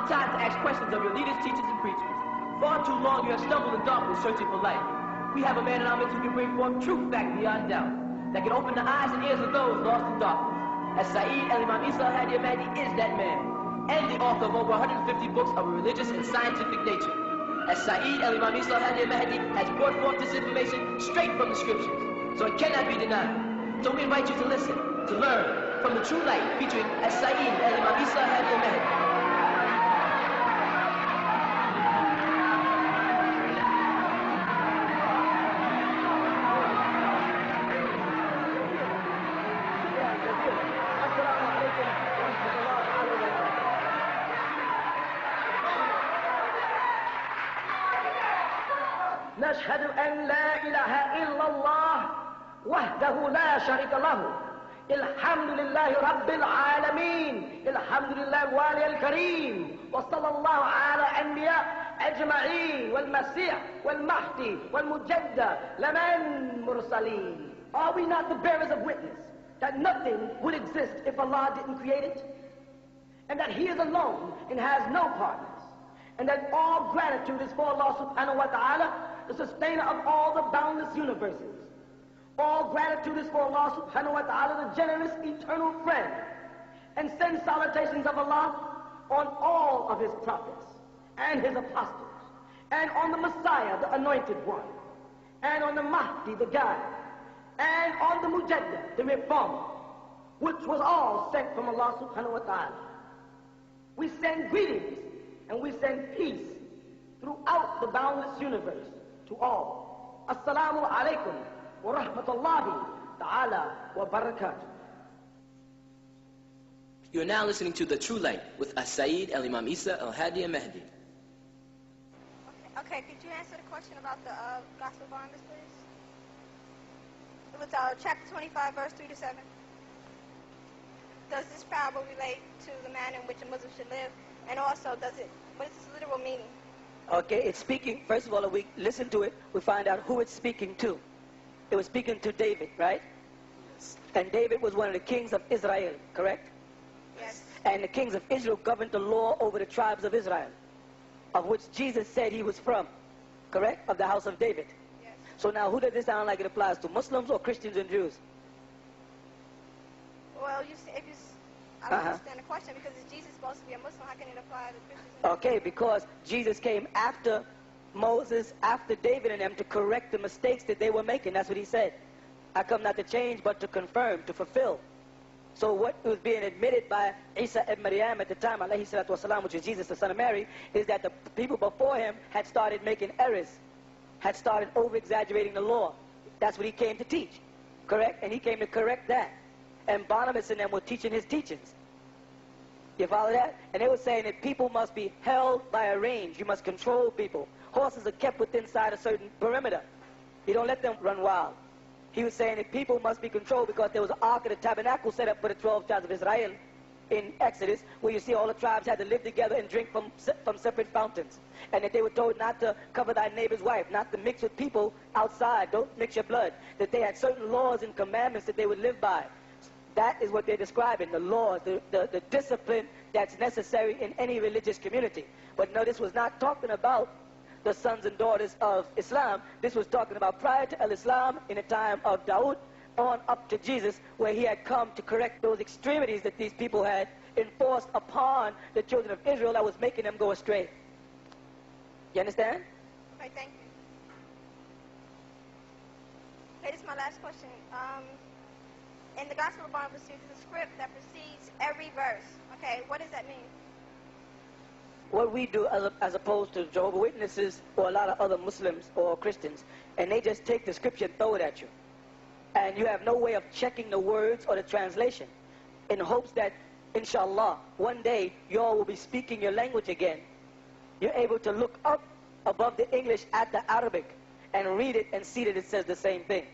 time to ask questions of your leaders, teachers, and preachers. Far too long you have stumbled in darkness searching for light. We have a man in our midst who can bring forth truth fact beyond doubt, that can open the eyes and ears of those lost in darkness. As Saeed Imam Isa Hadi Mahdi is that man, and the author of over 150 books of a religious and scientific nature. As Saeed Imam Isa Hadi Mahdi has brought forth this information straight from the scriptures, so it cannot be denied. So we invite you to listen, to learn from the true light featuring as Saeed Imam Isa Hadi Mahdi. نشهد أن لا إله إلا الله وحده لا شريك له الحمد لله رب العالمين الحمد لله الوالي الكريم وصلى الله على أنبياء أجمعين والمسيح والمهدي والمجدد لمن مرسلين. Are we not the bearers of witness that nothing would exist if Allah didn't create it? And that He is alone and has no partners? And that all gratitude is for Allah subhanahu wa ta'ala, the sustainer of all the boundless universes. All gratitude is for Allah subhanahu wa ta'ala, the generous eternal friend. And send salutations of Allah on all of His prophets and His apostles, and on the Messiah, the anointed one, and on the Mahdi, the guide, and on the Mujaddid, the reformer, which was all sent from Allah subhanahu wa ta'ala. We send greetings and we send peace throughout the boundless universe to all. Assalamu alaikum wa rahmatullahi ta'ala wa barakatuh. You are now listening to The True Light with As-Saeed Imam Isa Al-Hadi Mahdi. Okay, could you answer the question about the Gospel of Barnabas, please? It was chapter 25, verse 3 to 7. Does this parable relate to the manner in which a Muslim should live? And also, what is its literal meaning? Okay, it's speaking, first of all, we listen to it, we find out who it's speaking to. It was speaking to David, right? Yes. And David was one of the kings of Israel, correct? Yes. And the kings of Israel governed the law over the tribes of Israel, of which Jesus said he was from, correct? Of the house of David. Yes. So now, who does this sound like it applies to? Muslims or Christians and Jews? Well, I don't understand the question, because is Jesus supposed to be a Muslim? How can it apply to Christians? Okay, because Jesus came after Moses, after David and them, to correct the mistakes that they were making. That's what he said. I come not to change, but to confirm, to fulfill. So what was being admitted by Isa ibn Maryam at the time, alayhi salatu wasalam, which is Jesus, the son of Mary, is that the people before him had started making errors, had started over-exaggerating the law. That's what he came to teach, correct? And he came to correct that. And Barnabas and them were teaching his teachings. You follow that? And they were saying that people must be held by a range. You must control people. Horses are kept within inside a certain perimeter. You don't let them run wild. He was saying that people must be controlled because there was an ark of the tabernacle set up for the 12 tribes of Israel in Exodus, where you see all the tribes had to live together and drink from separate fountains. And that they were told not to cover thy neighbor's wife, not to mix with people outside, don't mix your blood. That they had certain laws and commandments that they would live by. That is what they're describing, the laws, the discipline that's necessary in any religious community. But no, this was not talking about the sons and daughters of Islam. This was talking about prior to Al-Islam, in the time of Dawood, on up to Jesus, where he had come to correct those extremities that these people had enforced upon the children of Israel that was making them go astray. You understand? Okay, thank you. Okay, this is my last question. In the Gospel of Barnabas, there's a script that precedes every verse. Okay, what does that mean? What we do, as opposed to Jehovah's Witnesses or a lot of other Muslims or Christians, and they just take the scripture and throw it at you. And you have no way of checking the words or the translation, in hopes that, inshallah, one day you all will be speaking your language again. You're able to look up above the English at the Arabic and read it and see that it says the same thing.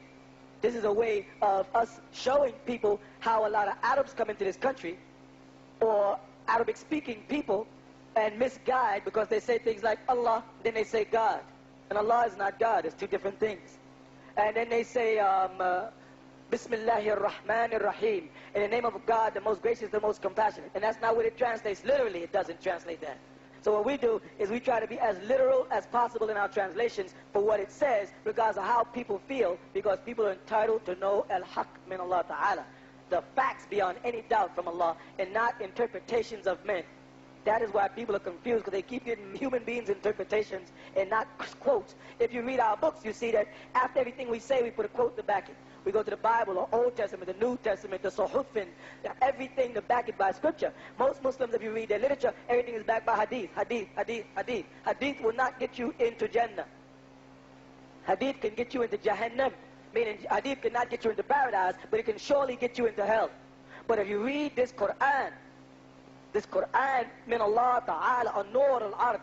This is a way of us showing people how a lot of Arabs come into this country, or Arabic-speaking people, and misguide because they say things like Allah, then they say God. And Allah is not God, it's two different things. And then they say, Bismillahir Rahmanir Rahim, in the name of God, the most gracious, the most compassionate. And that's not what it translates. Literally, it doesn't translate that. So what we do is we try to be as literal as possible in our translations for what it says, regardless of how people feel, because people are entitled to know al-haq min Allah ta'ala, the facts beyond any doubt from Allah, and not interpretations of men. That is why people are confused, because they keep getting human beings' interpretations and not quotes. If you read our books, you see that after everything we say, we put a quote to back it. We go to the Bible, the Old Testament, the New Testament, the Suhufin, everything to back it by Scripture. Most Muslims, if you read their literature, everything is backed by Hadith, Hadith, Hadith, Hadith. Hadith will not get you into Jannah. Hadith can get you into Jahannam, meaning Hadith cannot get you into paradise, but it can surely get you into hell. But if you read this Quran, min Allah Ta'ala, an-nur al-ard,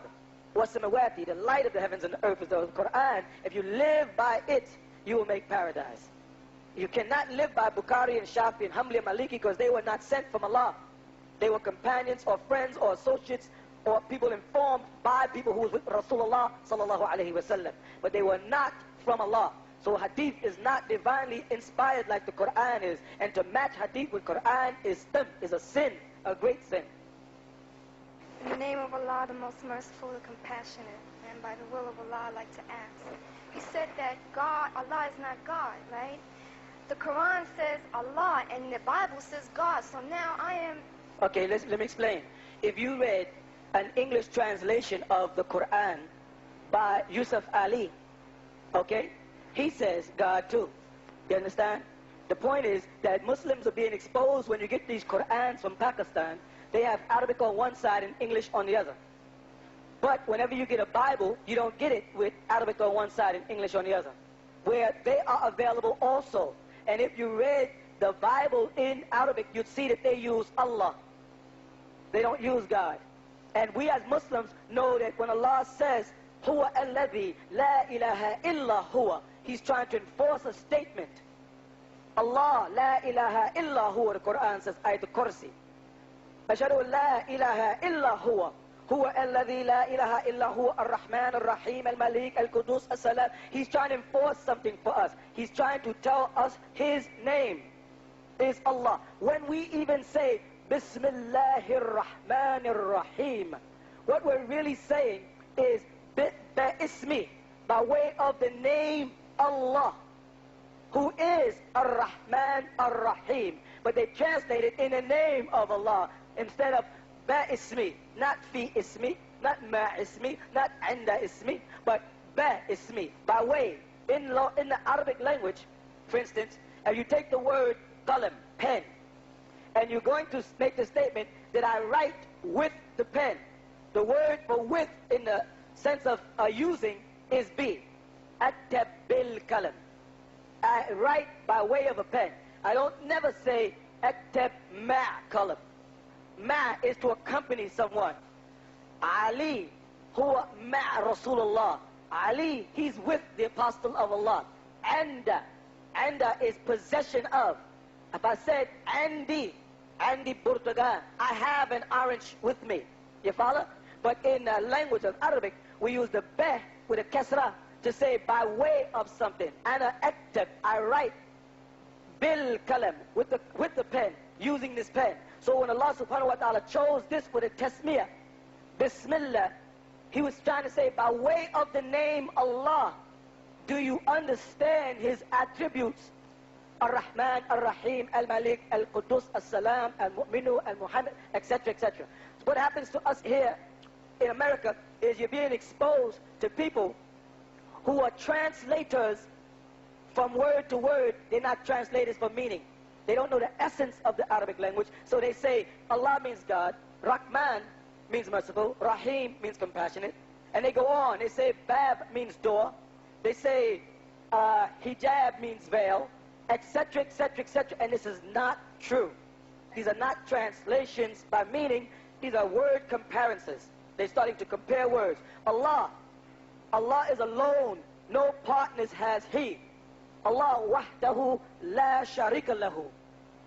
wa-samawati, the light of the heavens and the earth is the Quran. If you live by it, you will make paradise. You cannot live by Bukhari and Shafi and Hamli and Maliki, because they were not sent from Allah. They were companions or friends or associates or people informed by people who was with Rasulullah sallallahu alaihi wasallam. But they were not from Allah. So hadith is not divinely inspired like the Quran is. And to match hadith with Quran is a sin, a great sin. In the name of Allah, the most merciful, the compassionate, and by the will of Allah, I'd like to ask. You said that Allah is not God, right? The Quran says Allah, and the Bible says God. So now I am... Okay, let me explain. If you read an English translation of the Quran by Yusuf Ali, okay, he says God too. You understand? The point is that Muslims are being exposed when you get these Qurans from Pakistan. They have Arabic on one side and English on the other. But whenever you get a Bible, you don't get it with Arabic on one side and English on the other, where they are available also. And if you read the Bible in Arabic, you'd see that they use Allah. They don't use God. And we as Muslims know that when Allah says, Huwa alladhi la ilaha illa huwa, He's trying to enforce a statement. Allah, la ilaha illa huwa, the Quran says, Ayat al-Kursi. Ashhadu la ilaha illa huwa. Huwa alladhi la ilaha illa huwa ar-Rahman ar-Rahim al-Malik al-Qudus as-Salam. He's trying to enforce something for us. He's trying to tell us His name is Allah. When we even say Bismillahir Rahmanir Rahim, what we're really saying is Ismi, by way of the name Allah, who is Ar-Rahman Ar-Rahim. But they translate it in the name of Allah instead of Ba Ismi, not Fi Ismi, not Ma Ismi, not Inda Ismi, but Ba Ismi, by way. In the Arabic language, for instance, if you take the word qalam, pen, and you're going to make the statement that I write with the pen, the word for with in the sense of using is be. Aktab bil kalam. I write by way of a pen. I don't never say aktab ma kalam. Ma is to accompany someone. Ali, huwa ma Rasulullah. Ali, he's with the apostle of Allah. Anda is possession of. If I said Andy Burtagan, I have an orange with me. You follow? But in the language of Arabic, we use the beh with a kasra to say by way of something. Ana aktab, I write bil kalam, with the pen, using this pen. So when Allah subhanahu wa ta'ala chose this with a tasmiyah, Bismillah, He was trying to say by way of the name Allah, do you understand His attributes? Ar-Rahman, Ar-Rahim, Al-Malik, Al-Qudus, As-Salam, Al-Mu'minu, Al-Muhammad, etc., etc. So what happens to us here in America is you're being exposed to people who are translators from word to word. They're not translators for meaning. They don't know the essence of the Arabic language. So they say Allah means God, Rahman means merciful, Rahim means compassionate. And they go on. They say Bab means door. They say hijab means veil, etc., etc., etc. And this is not true. These are not translations by meaning. These are word comparisons. They're starting to compare words. Allah is alone. No partners has He. Allah wahdahu la sharika lahu.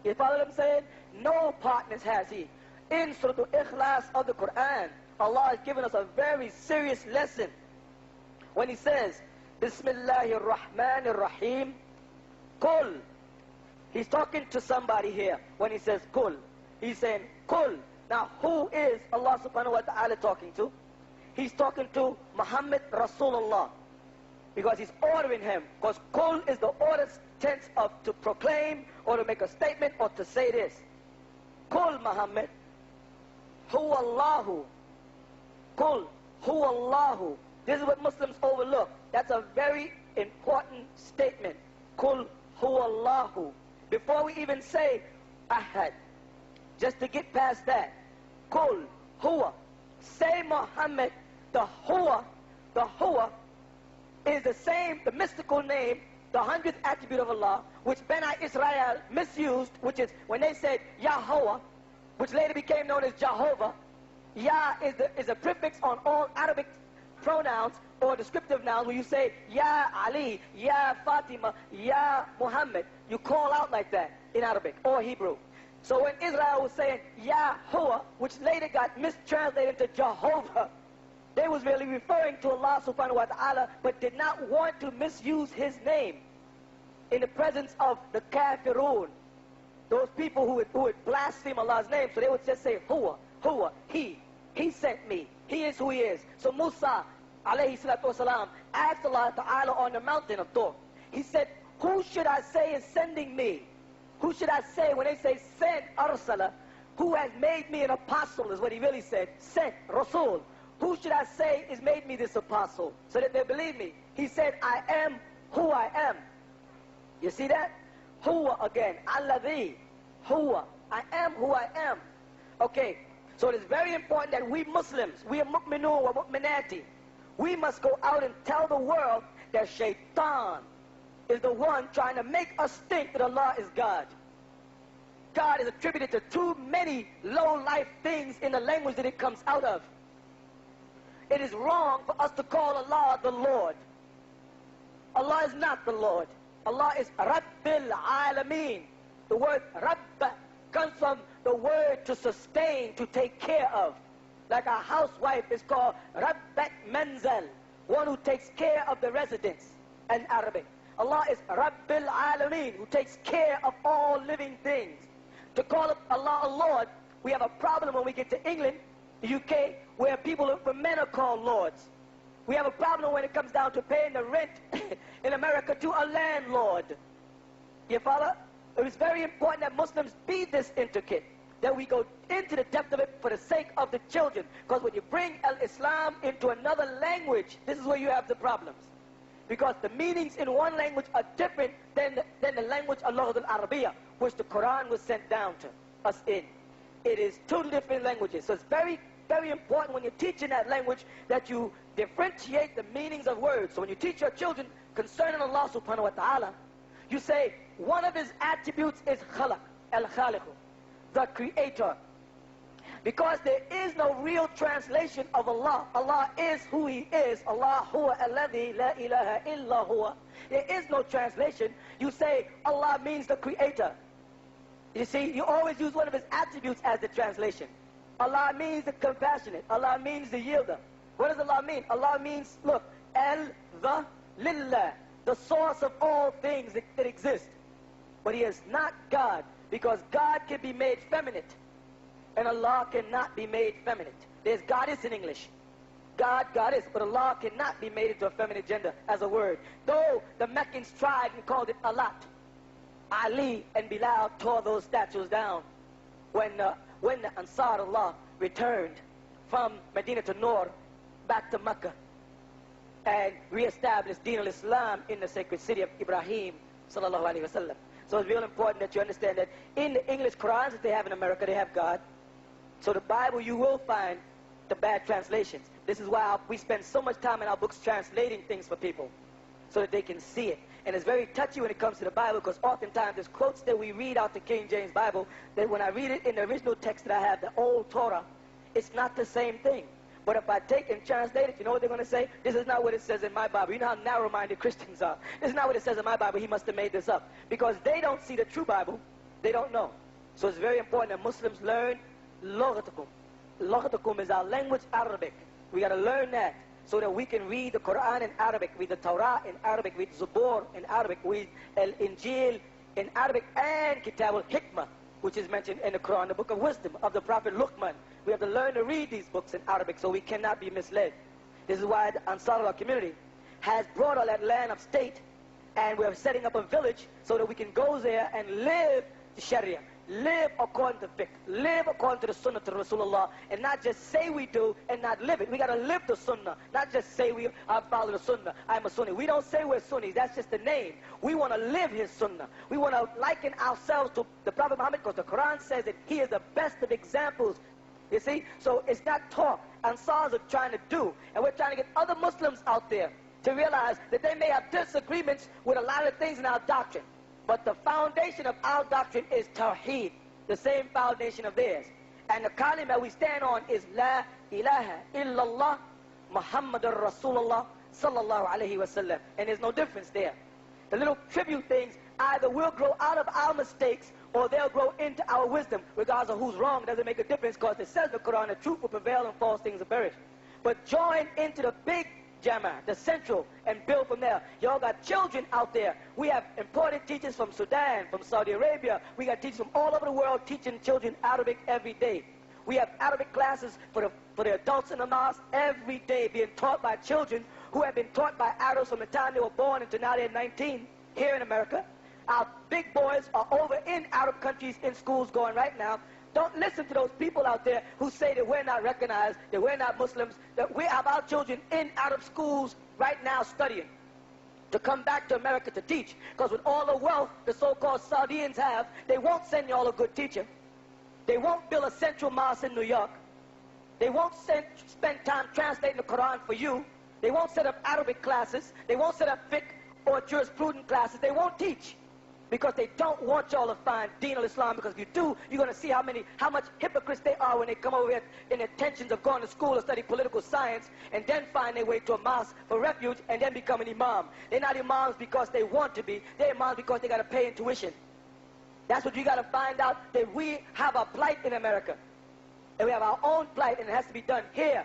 You follow what I'm saying? No partners has He. In Surah Al-Ikhlas of the Quran, Allah has given us a very serious lesson when He says, Bismillahir Rahmanir Rahim, Kul. He's talking to somebody here when He says Kul. He's saying Kul. Now who is Allah subhanahu wa ta'ala talking to? he's talking to Muhammad Rasulullah, because he's ordering him. Because kul is the order tense of to proclaim or to make a statement or to say this. Kul Muhammad, huwa Allahu. Kul huwa Allahu. This is what Muslims overlook. That's a very important statement. Kul huwa Allahu. Before we even say ahad, just to get past that, kul huwa. Say Muhammad, the huwa is the same, the mystical name, the 100th attribute of Allah, which Bani Israel misused, which is when they said Yahweh, which later became known as Jehovah. Yah is a prefix on all Arabic pronouns or descriptive nouns. When you say Ya Ali, Ya Fatima, Ya Muhammad, you call out like that in Arabic or Hebrew. So when Israel was saying Yahweh, which later got mistranslated into Jehovah, they was really referring to Allah subhanahu wa ta'ala, but did not want to misuse his name in the presence of the kafirun, those people who would blaspheme Allah's name. So they would just say huwa, he sent me, he is who he is. So Musa alayhi salatu wasalam asked Allah ta'ala on the mountain of Tur, he said, who should I say is sending me? Who should I say when they say sent, arsala, who has made me an apostle, is what he really said, sent, rasul. Who should I say is made me this apostle so that they believe me? He said, I am who I am. You see that? Huwa again. Alladhi. Huwa. I am who I am. Okay. So it is very important that we Muslims, we are mu'minun wa mu'minati, we must go out and tell the world that shaitan is the one trying to make us think that Allah is God. God is attributed to too many low-life things in the language that it comes out of. It is wrong for us to call Allah the Lord. Allah is not the Lord. Allah is Rabbil Alameen. The word Rabb comes from the word to sustain, to take care of. Like a housewife is called Rabbat Manzal, one who takes care of the residents in Arabic. Allah is Rabbil Alameen, who takes care of all living things. To call Allah a Lord, we have a problem when we get to England, the UK, where where men are called lords. We have a problem when it comes down to paying the rent in America to a landlord. You follow? It is very important that Muslims be this intricate, that we go into the depth of it for the sake of the children. Because when you bring Al-Islam into another language, this is where you have the problems. Because the meanings in one language are different than the language Al-Lughat al-Arabiya, which the Quran was sent down to us in. It is two different languages. So it's very, very important when you're teaching that language that you differentiate the meanings of words. So when you teach your children concerning Allah subhanahu wa ta'ala, you say one of his attributes is khalaq, al-khaliqu, the creator. Because there is no real translation of Allah. Allah is who he is. Allah huwa alladhi la ilaha illa huwa. There is no translation. You say Allah means the creator. You see, you always use one of his attributes as the translation. Allah means the compassionate. Allah means the yielder. What does Allah mean? Allah means, look, the lillah, the source of all things that exist. But he is not God, because God can be made feminine, and Allah cannot be made feminine. There's goddess in English. God, goddess, but Allah cannot be made into a feminine gender as a word. Though the Meccans tried and called it Alat. Ali and Bilal tore those statues down when the Ansar Allah returned from Medina to Nur back to Mecca and reestablished Deen al-Islam in the sacred city of Ibrahim sallallahu alaihi wasallam. So it's real important that you understand that in the English Qurans that they have in America, they have God. So the Bible, you will find the bad translations. This is why we spend so much time in our books translating things for people so that they can see it. And it's very touchy when it comes to the Bible, because oftentimes there's quotes that we read out the King James Bible that when I read it in the original text that I have, the old Torah, it's not the same thing. But if I take and translate it, you know what they're going to say? This is not what it says in my Bible. You know how narrow-minded Christians are. This is not what it says in my Bible. He must have made this up. Because they don't see the true Bible. They don't know. So it's very important that Muslims learn Lughatukum. Lughatukum is our language, Arabic. We got to learn that so that we can read the Quran in Arabic, read the Torah in Arabic, read Zabur in Arabic, read Al-Injil in Arabic, and Kitab al-Hikmah which is mentioned in the Quran, the book of wisdom of the Prophet Luqman. We have to learn to read these books in Arabic so we cannot be misled. This is why the Ansar Allah community has brought all that land of state, and we're setting up a village so that we can go there and live the Sharia, live according to fiqh, live according to the Sunnah to Rasulullah, and not just say we do and not live it. We got to live the Sunnah, not just say I follow the Sunnah, I'm a Sunni. We don't say we're Sunnis, that's just the name. We want to live his Sunnah. We want to liken ourselves to the Prophet Muhammad, because the Quran says that he is the best of examples. You see? So it's not talk. Ansars are trying to do, and we're trying to get other Muslims out there to realize that they may have disagreements with a lot of things in our doctrine, but the foundation of our doctrine is Tawheed, the same foundation of theirs. And the kalima we stand on is La ilaha illallah Muhammadur Rasulullah sallallahu alayhi wa sallam. And there's no difference there. The little tribute things, either we'll grow out of our mistakes or they'll grow into our wisdom. Regardless of who's wrong, doesn't make a difference, because it says in the Quran, the truth will prevail and false things will perish. But join into the big Jama, the central, and build from there. Y'all got children out there. We have important teachers from Sudan, from Saudi Arabia. We got teachers from all over the world teaching children Arabic every day. We have Arabic classes for the adults in the mosque every day, being taught by children who have been taught by Arabs from the time they were born until now they're 19 here in America. Our big boys are over in Arab countries in schools going right now. Don't listen to those people out there who say that we're not recognized, that we're not Muslims, that we have our children in Arab schools right now studying to come back to America to teach. Because with all the wealth the so-called Saudians have, they won't send y'all a good teacher. They won't build a central mosque in New York. They won't spend time translating the Quran for you. They won't set up Arabic classes. They won't set up fiqh or jurisprudence classes. They won't teach. Because they don't want y'all to find Deen al-Islam, because if you do, you're going to see how much hypocrites they are when they come over here in intentions of going to school to study political science and then find their way to a mosque for refuge and then become an imam. They're not imams because they want to be. They're imams because they got to pay in tuition. That's what you got to find out, that we have a plight in America. And we have our own plight, and it has to be done here.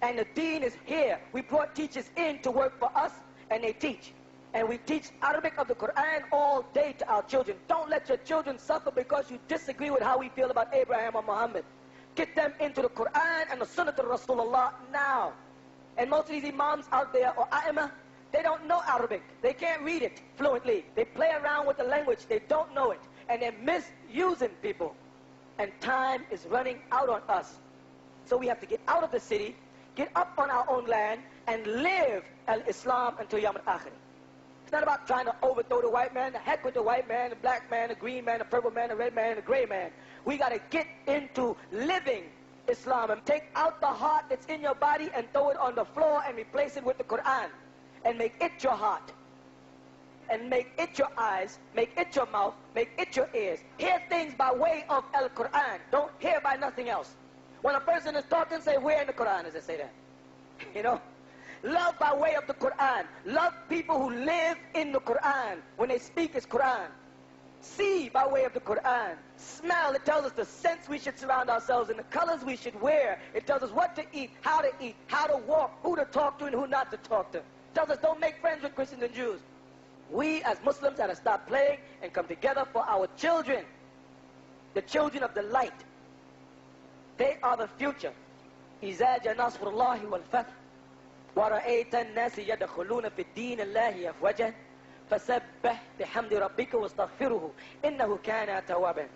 And the Deen is here. We brought teachers in to work for us, and they teach. And we teach Arabic of the Quran all day to our children. Don't let your children suffer because you disagree with how we feel about Abraham or Muhammad. Get them into the Quran and the Sunnah to Rasulullah now. And most of these imams out there, or a'imah, they don't know Arabic. They can't read it fluently. They play around with the language. They don't know it. And they're misusing people. And time is running out on us. So we have to get out of the city, get up on our own land, and live al-Islam until Yawm al-Akhir. It's not about trying to overthrow the white man. The heck with the white man, the black man, the green man, the purple man, the red man, the gray man. We got to get into living Islam and take out the heart that's in your body and throw it on the floor and replace it with the Quran. And make it your heart. And make it your eyes, make it your mouth, make it your ears. Hear things by way of Al-Quran. Don't hear by nothing else. When a person is talking, say, where in the Quran does it say that? You know? Love by way of the Quran. Love people who live in the Quran. When they speak, it's Quran. See by way of the Quran. Smell, it tells us the scents we should surround ourselves in, the colors we should wear. It tells us what to eat, how to walk, who to talk to and who not to talk to. It tells us don't make friends with Christians and Jews. We as Muslims have to stop playing and come together for our children. The children of the light. They are the future. إِذَا جَاءَ نَصْرُ اللَّهِ وَالْفَتْحُ وَرَأَيْتَ النَّاسِ يَدْخُلُونَ فِي الدِّينِ اللَّهِ أَفْوَاجًا فَسَبِّحْ بِحَمْدِ رَبِّكَ وَاسْتَغْفِرْهُ إِنَّهُ كَانَ تَوَّابًا.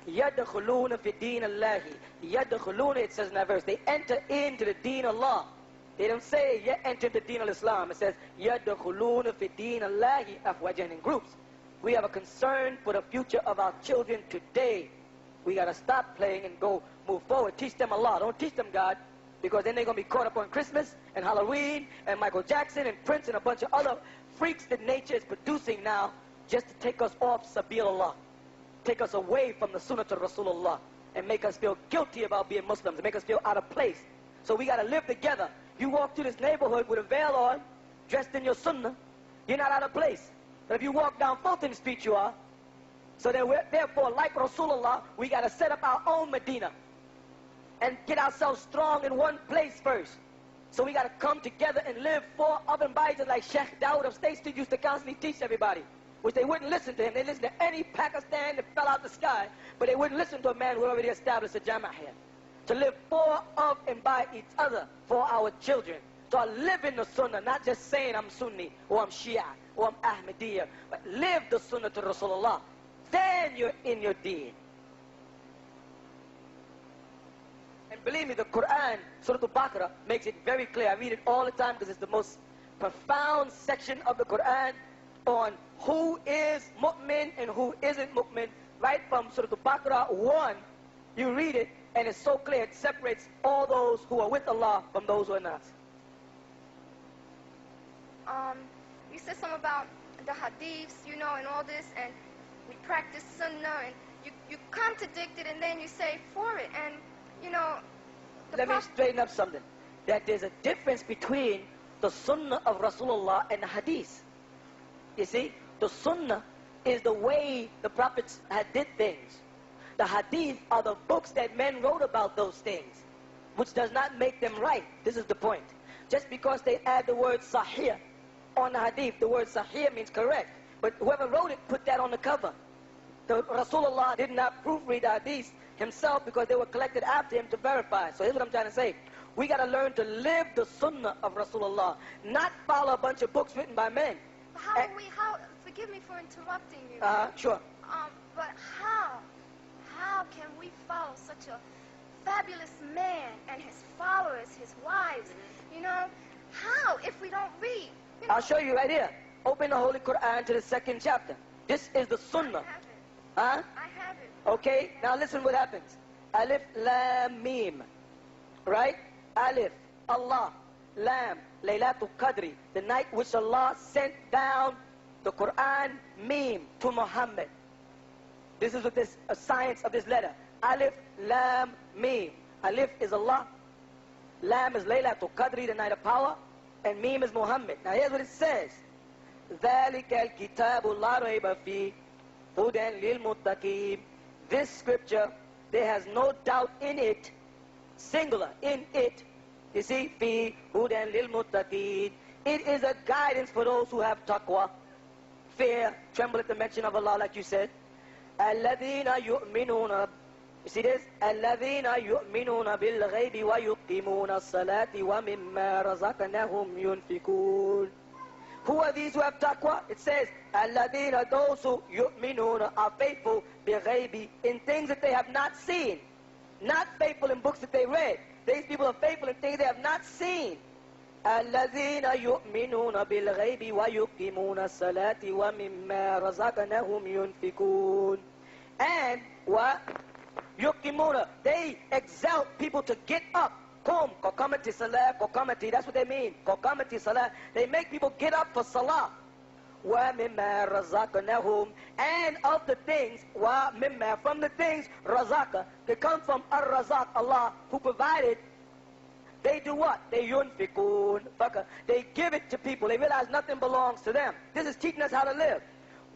يَدْخُلُونَ فِي الدِّينِ اللَّهِ. يَدْخُلُونَ, it says in that verse, they enter into the Deen of Allah. They don't say enter the Deen al-Islam. It says يَدْخُلُونَ فِي الدِّينِ اللَّهِ أَفْوَاجًا, in groups. We have a concern for the future of our children today. We got to stop playing and go move forward. Teach them Allah. Don't teach them God, because then they're going to be caught up on Christmas and Halloween and Michael Jackson and Prince and a bunch of other freaks that nature is producing now just to take us off Sabil Allah. Take us away from the Sunnah to Rasulullah and make us feel guilty about being Muslims and make us feel out of place. So we got to live together. You walk through this neighborhood with a veil on, dressed in your Sunnah, you're not out of place. But if you walk down Fulton Street, you are. So therefore, like Rasulullah, we got to set up our own Medina and get ourselves strong in one place first. So we got to come together and live for other bodies, like Sheikh Dawood of State Street used to constantly teach everybody. which they wouldn't listen to him. They listened to any Pakistan that fell out the sky, but they wouldn't listen to a man who already established a Jama'ah here. To live for, of, and by each other for our children. To live in the Sunnah, not just saying I'm Sunni, or I'm Shia, or I'm Ahmadiyya, but live the Sunnah to Rasulullah. Then you're in your deen. And believe me, the Quran, Surah Al-Baqarah, makes it very clear. I read it all the time because it's the most profound section of the Quran on who is mu'min and who isn't mu'min. Right from Surah Al-Baqarah 1, you read it, and it's so clear. It separates all those who are with Allah from those who are not. You said something about the hadiths, you know, and all this, and we practice sunnah, and you contradict it, and then you say for it, and, you know... Let me straighten up something. That there's a difference between the sunnah of Rasulullah and the hadith. You see, the sunnah is the way the prophets had did things. The hadith are the books that men wrote about those things, which does not make them right. This is the point. Just because they add the word sahih on the hadith, the word sahih means correct. But whoever wrote it put that on the cover. The Rasulullah did not proofread the hadith himself because they were collected after him to verify. So here's what I'm trying to say. We got to learn to live the sunnah of Rasulullah, not follow a bunch of books written by men. How forgive me for interrupting you. Sure. But how can we follow such a fabulous man and his followers, his wives, you know? How, if we don't read? You know? I'll show you right here. Open the Holy Quran to the 2nd chapter. This is the sunnah. I have it. I have it. Okay, now listen what happens. Alif, Lam, Mim. Right? Alif, Allah. Lam, Laylatul Qadri. The night which Allah sent down the Quran, Mim, to Muhammad. This is what this science of this letter. Alif, Lam, Mim. Alif is Allah. Lam is Laylatul Qadri, the night of power. And Mim is Muhammad. Now here's what it says. ذَلِكَ الْكِتَابُ لَا رَيْبَ فِيهِ هُدًى لِلْمُتَّقِينَ. This scripture, there has no doubt in it, singular, in it. You see, فِي هُدًى لِلْمُتَّقِينَ. It is a guidance for those who have taqwa, fear, tremble at the mention of Allah, like you said. الَّذِينَ يُؤْمِنُونَ. You see this? الَّذِينَ يُؤْمِنُونَ بِالْغَيْبِ وَيُقِيمُونَ الصَّلَاةِ وَمِمَّا رَزَقْنَاهُمْ يُنْفِقُونَ. Who are these who have taqwa? It says, الَّذِينَ, those who يُؤْمِنُونَ, are faithful بِغَيْبِ, in things that they have not seen. Not faithful in books that they read. These people are faithful in things they have not seen. الَّذِينَ يُؤْمِنُونَ بِالْغَيْبِ وَيُقِيمُونَ الصَّلَاةِ وَمِمَّا رَزَقْنَاهُمْ يُنْفِقُونَ. And what? Yuqimuna, they exalt people to get up. Qum, qakamati salah, qakamati, that's what they mean. Qakamati salah. They make people get up for salah. Wa mimma razaqnahum, and of the things, wa mimma, from the things, razaka, they come from ar-razaq, Allah, who provided. They do what? They yunfikun, they give it to people. They realize nothing belongs to them. This is teaching us how to live.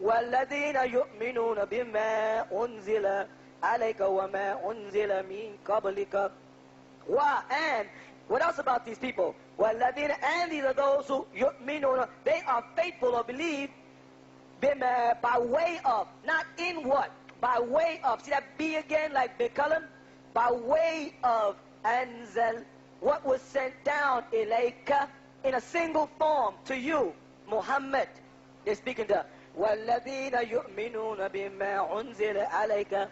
وَالَّذِينَ يُؤْمِنُونَ بِمَا أُنزِلَ عَلَيْكَ وَمَا أُنزِلَ مِن قَبْلِكَ. And what else about these people? وَالَّذِينَ, and these are those who يُؤْمِنُونَ, they are faithful or believe بِمَا, by way of, not in what, by way of. See that B again, like Bikalam? By way of anzal, what was sent down ilayka, in a single form to you, Muhammad. They're speaking to وَالَّذِينَ يُؤْمِنُونَ بِمَا أُنزِلَ عَلَيْكَ.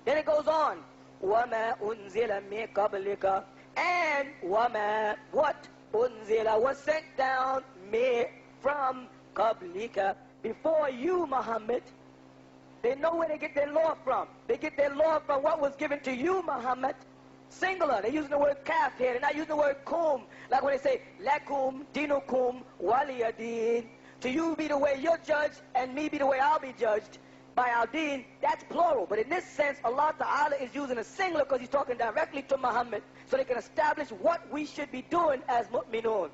Then it goes on. وَمَا أُنزِلَ مِن قَبْلِكَ. And وَمَا, what? أُنزِلَ, was sent down from قَبْلِكَ, before you, Muhammad. They know where they get their law from. They get their law from what was given to you, Muhammad. Singular. They're using the word kaf here. They're not using the word kum. Like when they say, lakum dinukum waliyadin. To you be the way you're judged, and me be the way I'll be judged. By our deen, that's plural. But in this sense, Allah Ta'ala is using a singular because He's talking directly to Muhammad, so they can establish what we should be doing as mu'minun.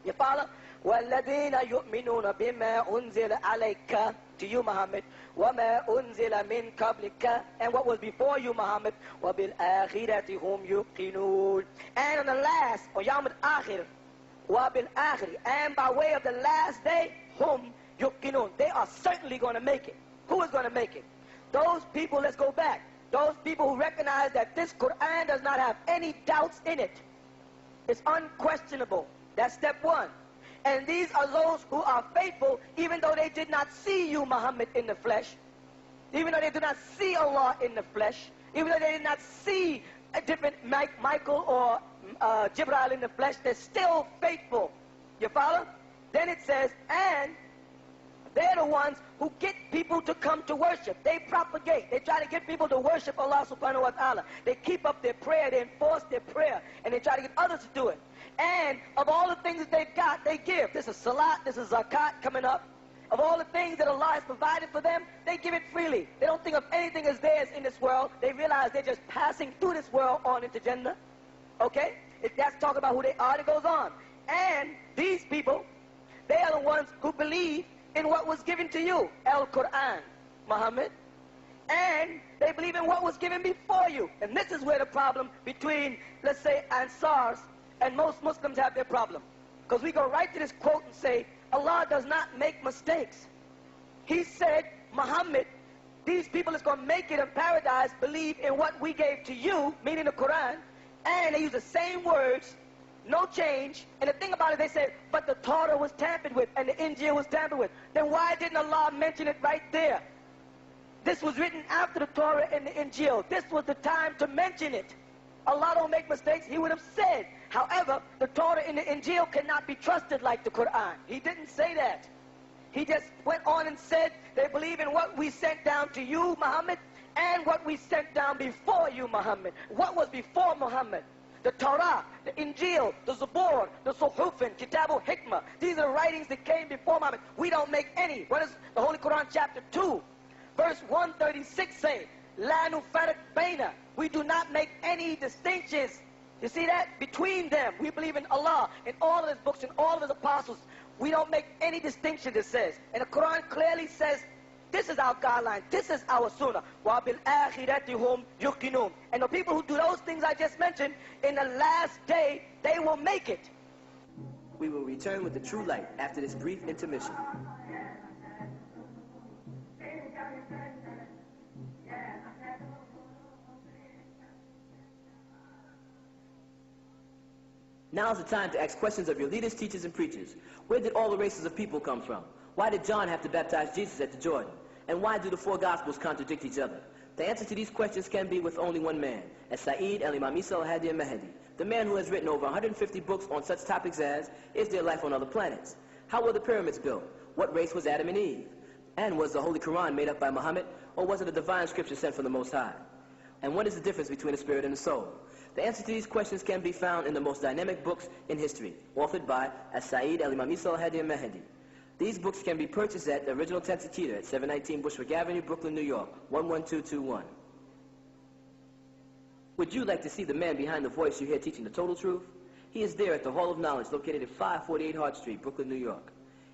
You follow? وَالَّذِينَ يُؤْمِنُونَ بِمَا أُنزِلَ عَلَيْكَ, to you, Muhammad. وَمَا أُنزِلَ مِن قَبْلِكَ, and what was before you, Muhammad. وَبِالْآخِرَةِ هُمْ يُوقِنُونَ. And on the last, or Yawm al-Akhir, وَبِالْآخِرِ, and by way of the last day, hum, yuqinun. They are certainly going to make it. Who is going to make it? Those people, let's go back. Those people who recognize that this Quran does not have any doubts in it. It's unquestionable. That's step one. And these are those who are faithful even though they did not see you, Muhammad, in the flesh. Even though they do not see Allah in the flesh. Even though they did not see a different Michael or Jibril in the flesh, they're still faithful. You follow? Then it says, and they're the ones who get people to come to worship. They propagate. They try to get people to worship Allah subhanahu wa ta'ala. They keep up their prayer. They enforce their prayer. And they try to get others to do it. And of all the things that they've got, they give. This is salat, this is zakat coming up. Of all the things that Allah has provided for them, they give it freely. They don't think of anything as theirs in this world. They realize they're just passing through this world on into Jannah. Okay? If that's talking about who they are, it goes on. And these people, they are the ones who believe in what was given to you, Al-Quran, Muhammad. And they believe in what was given before you. And this is where the problem between, let's say, Ansars and most Muslims have their problem. Because we go right to this quote and say, Allah does not make mistakes. He said, Muhammad, these people that's going to make it in paradise believe in what we gave to you, meaning the Quran, and they use the same words, no change. And the thing about it, they said, but the Torah was tampered with and the Injil was tampered with. Then why didn't Allah mention it right there? This was written after the Torah and the Injil. This was the time to mention it. Allah don't make mistakes. He would have said. However, the Torah and the Injil cannot be trusted like the Quran. He didn't say that. He just went on and said they believe in what we sent down to you, Muhammad, and what we sent down before you, Muhammad. What was before Muhammad? The Torah, the Injil, the Zabur, the Suhufin, Kitabul Hikmah. These are the writings that came before Muhammad. We don't make any. What does the Holy Quran chapter 2, verse 136 say? La nufarriq baina. We do not make any distinctions. You see that? Between them. We believe in Allah, in all of His books, in all of His apostles. We don't make any distinction, it says. And the Quran clearly says, this is our guideline. This is our sunnah. وَبِالْآخِرَةِ هُمْ يُقِنُونَ. And the people who do those things I just mentioned, in the last day, they will make it. We will return with the true light after this brief intermission. Now is the time to ask questions of your leaders, teachers, and preachers. Where did all the races of people come from? Why did John have to baptize Jesus at the Jordan? And why do the four Gospels contradict each other? The answer to these questions can be with only one man, As-Sa'id al-Imam Isa al-Hadi al-Mahdi, the man who has written over 150 books on such topics as, is there life on other planets? How were the pyramids built? What race was Adam and Eve? And was the Holy Quran made up by Muhammad, or was it a divine scripture sent from the Most High? And what is the difference between the spirit and the soul? The answer to these questions can be found in the most dynamic books in history, authored by As-Sa'id al-Imam Isa al-Hadi al-Mahdi. These books can be purchased at the original Tensakita at 719 Bushwick Avenue, Brooklyn, New York, 11221. Would you like to see the man behind the voice you hear teaching the total truth? He is there at the Hall of Knowledge located at 548 Hart Street, Brooklyn, New York.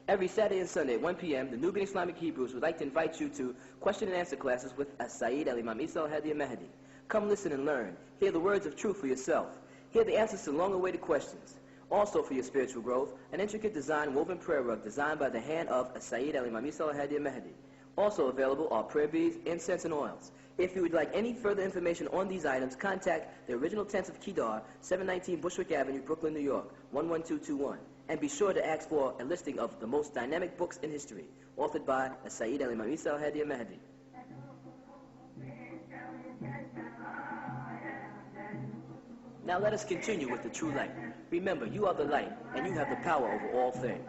Every Saturday and Sunday at 1 p.m., the Nuwaubian Islamic Hebrews would like to invite you to question and answer classes with As-Sa'id al-Imam Isa al-Hadi al-Mahdi. Come listen and learn. Hear the words of truth for yourself. Hear the answers to long-awaited questions. Also for your spiritual growth, an intricate design woven prayer rug designed by the hand of As-Sa'id al-Imam Isa al-Hadi al-Mahdi. Also available are prayer beads, incense, and oils. If you would like any further information on these items, contact the original Tents of Kedar, 719 Bushwick Avenue, Brooklyn, New York, 11221. And be sure to ask for a listing of the most dynamic books in history, authored by As-Sa'id al-Imam Isa al-Hadi al-Mahdi. Now let us continue with the true light. Remember, you are the light, and you have the power over all things.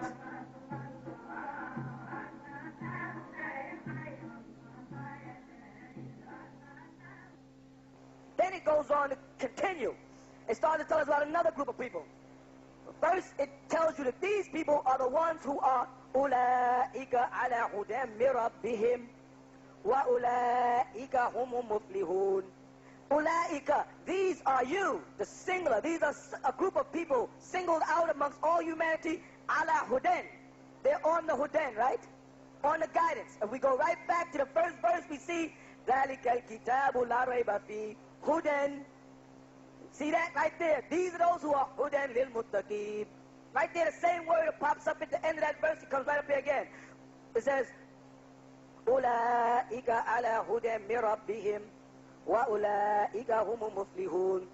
Then it goes on to continue. It starts to tell us about another group of people. First, it tells you that these people are the ones who are أُولَٰئِكَ عَلَىٰ هُدًى مِّن رَّبِّهِمْ وَأُولَٰئِكَ هُمُ الْمُفْلِحُونَ. Ulaika, these are you, the singular. These are a group of people singled out amongst all humanity, ala hudan. They're on the hudan, right? On the guidance. If we go right back to the first verse, we see, ذَلِكَ الْكِتَابُ لَا رَيْبَ فِيهِ hudan. See that right there? These are those who are hudan lil muttaqin. Right there, the same word that pops up at the end of that verse, it comes right up here again. It says, أُولَٰئِكَ عَلَىٰ هُدًى مِّن رَّبِّهِمْ وَأُولَٰئِكَ هُمُ الْمُفْلِحُونَ.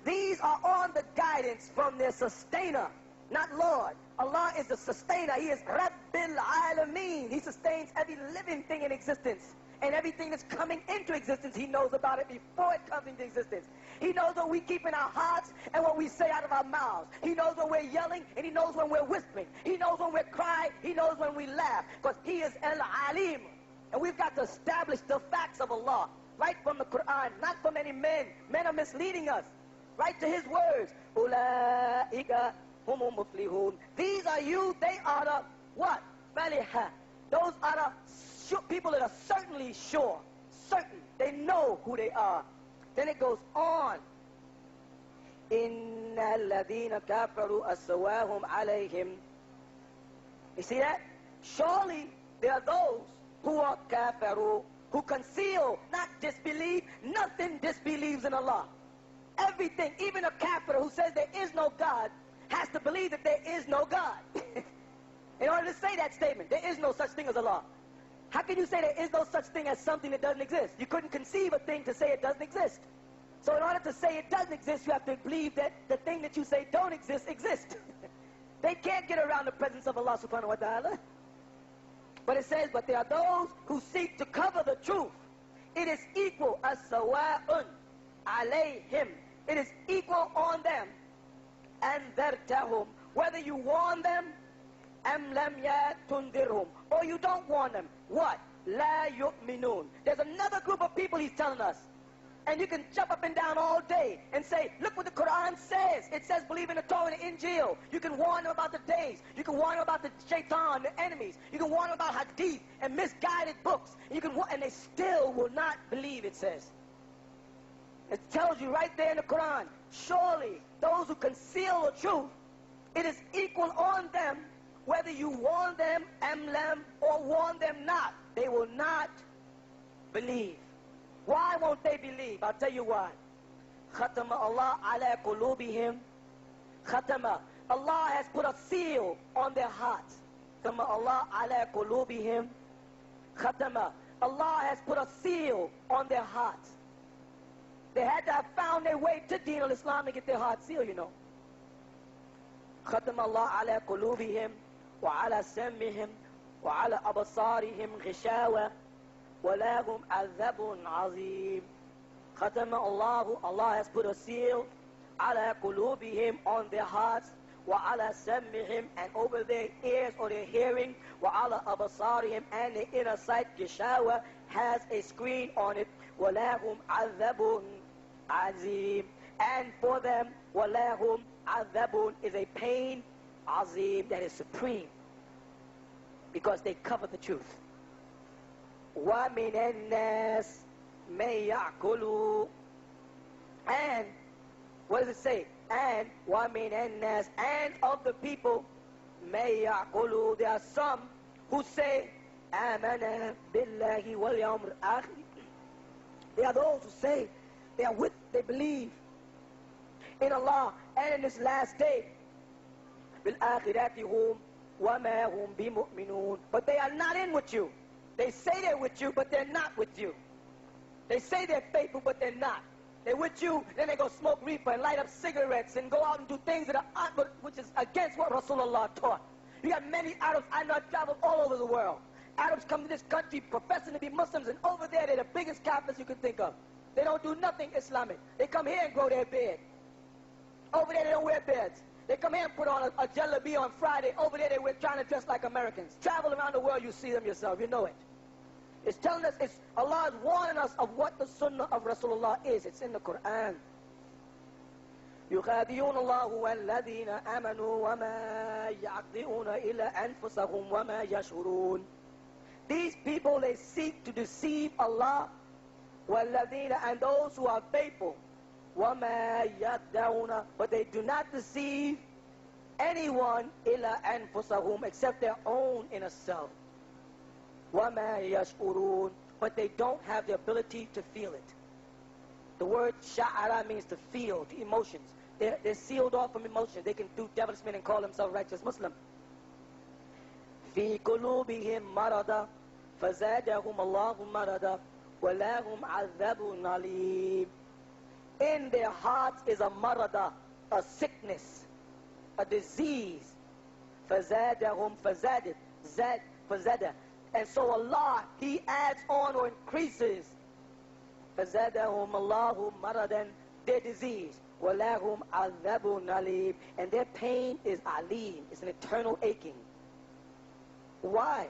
These are on the guidance from their sustainer, not Lord. Allah is the sustainer. He is Rabbil Alameen. He sustains every living thing in existence. And everything that's coming into existence, He knows about it before it comes into existence. He knows what we keep in our hearts and what we say out of our mouths. He knows when we're yelling, and He knows when we're whispering. He knows when we're crying. He knows when we laugh. Because He is Al-Alim. And we've got to establish the facts of Allah right from the Quran, not from any men. Men are misleading us. Right to His words. Ulaika humul muflihun. These are you, they are the what? Faliha. Those are the people that are certainly sure. Certain. They know who they are. Then it goes on. Inna alladhina kafaru asawahum alayhim. You see that? Surely there are those who are kafaru, who conceal, not disbelieve. Nothing disbelieves in Allah. Everything, even a kafir who says there is no God, has to believe that there is no God. In order to say that statement, there is no such thing as Allah. How can you say there is no such thing as something that doesn't exist? You couldn't conceive a thing to say it doesn't exist. So in order to say it doesn't exist, you have to believe that the thing that you say don't exist exists. They can't get around the presence of Allah subhanahu wa ta'ala. But it says, but there are those who seek to cover the truth. It is equal as sawa'un alayhim. It is equal on them. And thartahum, whether you warn them, am lam yatundirhum, or you don't warn them. What? La yu'minun. There's another group of people He's telling us. And you can jump up and down all day and say, look what the Quran says. It says believe in the Torah and the Injil. You can warn them about the days. You can warn them about the shaitan, the enemies. You can warn them about hadith and misguided books. And they still will not believe, it says. It tells you right there in the Quran, surely those who conceal the truth, it is equal on them whether you warn them, amlam, or warn them not. They will not believe. Why won't they believe? I'll tell you why. Khatama Allah ala qulubihim. Khatama. Allah has put a seal on their hearts. Khatama Allah ala qulubihim. Khatama. Allah has put a seal on their hearts. They had to have found their way to Deen al-Islam to get their heart sealed, you know. Khatama Allah ala qulubihim wa ala sam'ihim wa ala abasarihim ghishawa. وَلَهُمْ عَذَابٌ عَظِيمٌ. Khatama Allah, Allah has put a seal ala qulubihim, on their hearts, wa ala sam'ihim, and over their ears or their hearing, wa ala abasarihim, and the inner sight, gishawa, has a screen on it, وَلَهُمْ عَذَابٌ عَظِيمٌ. And for them, وَلَهُمْ عَذَابٌ is a pain, azim, that is supreme, because they cover the truth. وَمِنَ النَّاسِ مَن يَعْقُلُ. And, what does it say? And, وَمِنَ النَّاسِ, and of the people, مَن يَعْقُلُ, there are some who say, آمَنَ بِاللَّهِ وَالْيَوْمِ الْآخِرِ. There are those who say, they believe in Allah and in this last day. بِالْآخِرَةِ هُمْ وَمَا هُمْ بِمُؤْمِنُونَ. But they are not in with you. They say they're with you, but they're not with you. They say they're faithful, but they're not. They're with you, then they go smoke reefer and light up cigarettes and go out and do things that are which is against what Rasulullah taught. You got many Arabs I know travel all over the world. Arabs come to this country professing to be Muslims, and over there they're the biggest Kafirs you can think of. They don't do nothing Islamic. They come here and grow their beard. Over there they don't wear beards. They come here and put on a jalabi on Friday. Over there they're trying to dress like Americans. Travel around the world, you see them yourself. You know it. It's telling us, Allah is warning us of what the sunnah of Rasulullah is. It's in the Quran. يُخَادِعُونَ اللَّهُ وَالَّذِينَ آمَنُوا وَمَا يَعْقِلُونَ إِلَّا أَنفُسَهُمْ وَمَا يَشْعُرُونَ. These people, they seek to deceive Allah, وَالَّذِينَ, and those who are faithful. وَمَا يَخْدَعُونَ, but they do not deceive anyone إِلَّا أَنفُسَهُمْ, except their own inner self. وَمَا يَشْعُرُونَ, but they don't have the ability to feel it. The word sha'ara means to feel, the emotions. They're sealed off from emotions. They can do devilishment and call themselves righteous Muslim. في قلوبهم مرض فزادهم الله مرضا ولهم عذاب عليم. In their hearts is a marada, a sickness, a disease. فزادهم فزادت زاد فزاد. And so Allah, He adds on or increases. فزادهم الله مرضا, their disease. وَلَهُمْ عَذَابٌ عَلِيمٌ, and their pain is alim, it's an eternal aching. Why?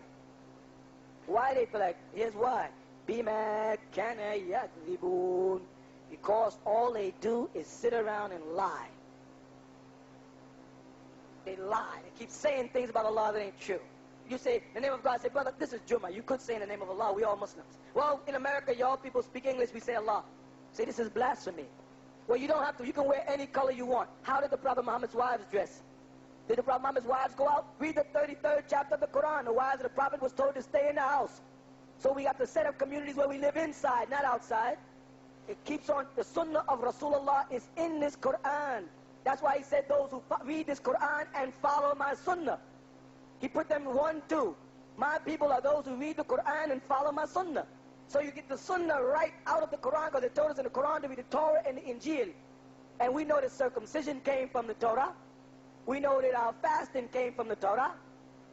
Why they feel like? Here's why. بِمَا كَانَ يَكْذِبُونَ, because all they do is sit around and lie. They lie. They keep saying things about Allah that ain't true. You say, in the name of God, say, brother, this is Jummah. You could say in the name of Allah, we all Muslims. Well, in America, y'all people speak English, we say Allah. Say, this is blasphemy. Well, you don't have to. You can wear any color you want. How did the Prophet Muhammad's wives dress? Did the Prophet Muhammad's wives go out? Read the 33rd chapter of the Quran. The wives of the Prophet was told to stay in the house. So we have to set up communities where we live inside, not outside. It keeps on. The sunnah of Rasulullah is in this Quran. That's why he said those who read this Quran and follow my sunnah. He put them 1, 2. My people are those who read the Quran and follow my sunnah. So you get the sunnah right out of the Quran, because they told us in the Quran to be the Torah and the Injil. And we know that circumcision came from the Torah. We know that our fasting came from the Torah.